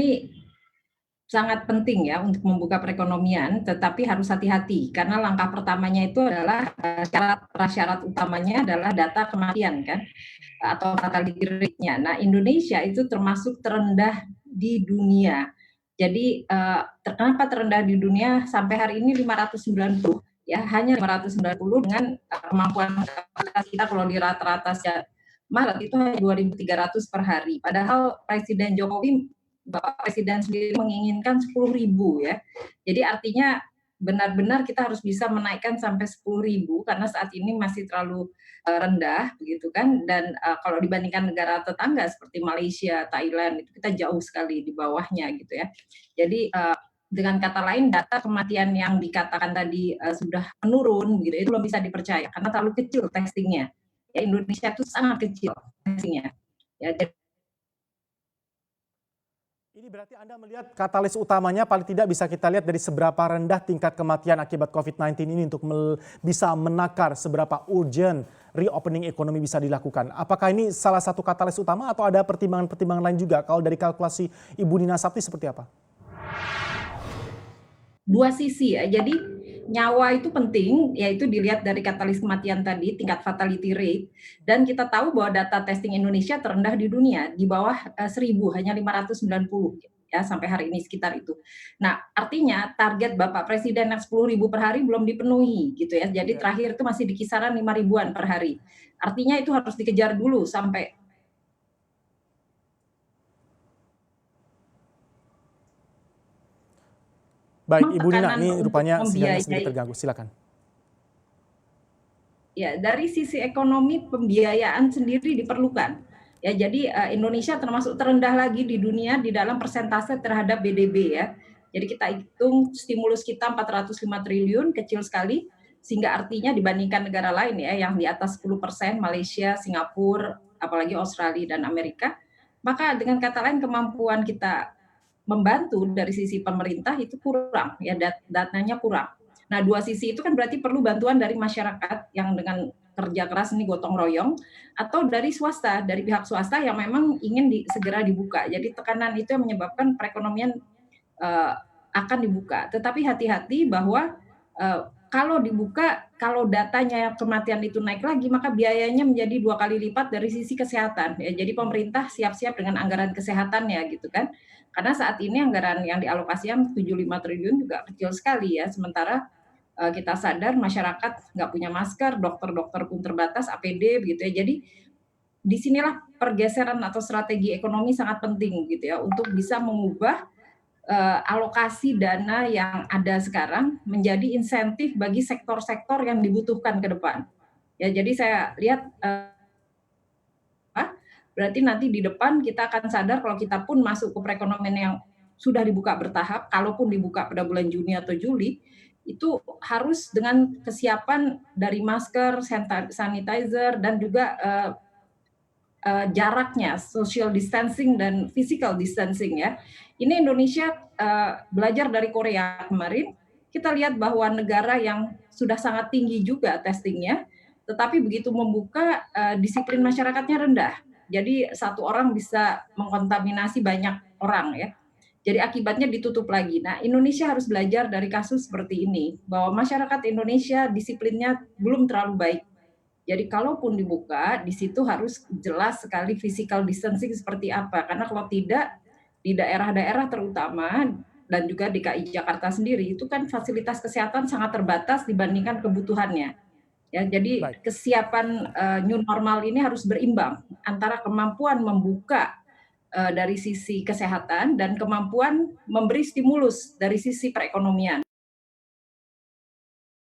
ini sangat penting ya untuk membuka perekonomian, tetapi harus hati-hati karena langkah pertamanya itu adalah syarat utamanya adalah data kematian kan atau fatality rate-nya. Nah, Indonesia itu termasuk terendah di dunia. Jadi kenapa terendah di dunia sampai hari ini 590 ya, hanya 590 dengan kemampuan kapasitas kita kalau di rata-rata Maret itu hanya 2.300 per hari. Padahal Presiden Jokowi Bapak Presiden sendiri menginginkan 10.000 ya. Jadi artinya benar-benar kita harus bisa menaikkan sampai 10.000 karena saat ini masih terlalu rendah begitu kan, dan kalau dibandingkan negara tetangga seperti Malaysia, Thailand itu kita jauh sekali di bawahnya gitu ya. Jadi dengan kata lain data kematian yang dikatakan tadi sudah menurun gitu itu belum bisa dipercaya karena terlalu kecil testingnya. Ya, Indonesia itu sangat kecil testingnya. Ya, Ini berarti Anda melihat katalis utamanya paling tidak bisa kita lihat dari seberapa rendah tingkat kematian akibat COVID-19 ini untuk bisa menakar seberapa urgent reopening ekonomi bisa dilakukan. Apakah ini salah satu katalis utama atau ada pertimbangan-pertimbangan lain juga? Kalau dari kalkulasi Ibu Nina Sapti seperti apa? Dua sisi ya, jadi nyawa itu penting, yaitu dilihat dari katalis kematian tadi, tingkat fatality rate, dan kita tahu bahwa data testing Indonesia terendah di dunia, di bawah 1.000, hanya 590 ya sampai hari ini sekitar itu. Nah, artinya target Bapak Presiden yang 10.000 per hari belum dipenuhi gitu ya, jadi terakhir itu masih di kisaran 5.000-an per hari. Artinya itu harus dikejar dulu sampai Baik, Ibu Nina, ini rupanya sinyalnya sedikit terganggu. Silakan. Ya, dari sisi ekonomi pembiayaan sendiri diperlukan. Ya, jadi Indonesia termasuk terendah lagi di dunia di dalam persentase terhadap BDB ya. Jadi kita hitung stimulus kita 405 triliun, kecil sekali, sehingga artinya dibandingkan negara lain ya yang di atas 10%, Malaysia, Singapura, apalagi Australia dan Amerika, maka dengan kata lain kemampuan kita membantu dari sisi pemerintah itu kurang ya, datanya kurang. Nah, dua sisi itu kan berarti perlu bantuan dari masyarakat yang dengan kerja keras ini gotong royong, atau dari swasta, dari pihak swasta yang memang ingin segera dibuka. Jadi tekanan itu yang menyebabkan perekonomian akan dibuka. Tetapi hati-hati bahwa kalau dibuka, kalau datanya kematian itu naik lagi, maka biayanya menjadi 2 kali lipat dari sisi kesehatan. Ya, jadi pemerintah siap-siap dengan anggaran kesehatannya gitu kan. Karena saat ini anggaran yang dialokasikan 75 triliun juga kecil sekali ya, sementara kita sadar masyarakat nggak punya masker, dokter-dokter pun terbatas, APD begitu ya. Jadi disinilah pergeseran atau strategi ekonomi sangat penting gitu ya untuk bisa mengubah alokasi dana yang ada sekarang menjadi insentif bagi sektor-sektor yang dibutuhkan ke depan. Ya, jadi saya lihat berarti nanti di depan kita akan sadar kalau kita pun masuk ke perekonomian yang sudah dibuka bertahap, kalaupun dibuka pada bulan Juni atau Juli, itu harus dengan kesiapan dari masker, sanitizer, dan juga jaraknya, social distancing dan physical distancing ya. Ini Indonesia belajar dari Korea kemarin, kita lihat bahwa negara yang sudah sangat tinggi juga testingnya, tetapi begitu membuka disiplin masyarakatnya rendah. Jadi satu orang bisa mengkontaminasi banyak orang ya. Jadi akibatnya ditutup lagi. Nah, Indonesia harus belajar dari kasus seperti ini, bahwa masyarakat Indonesia disiplinnya belum terlalu baik. Jadi kalaupun dibuka, di situ harus jelas sekali physical distancing seperti apa. Karena kalau tidak, di daerah-daerah terutama, dan juga DKI Jakarta sendiri, itu kan fasilitas kesehatan sangat terbatas dibandingkan kebutuhannya. Ya, jadi kesiapan new normal ini harus berimbang antara kemampuan membuka dari sisi kesehatan dan kemampuan memberi stimulus dari sisi perekonomian.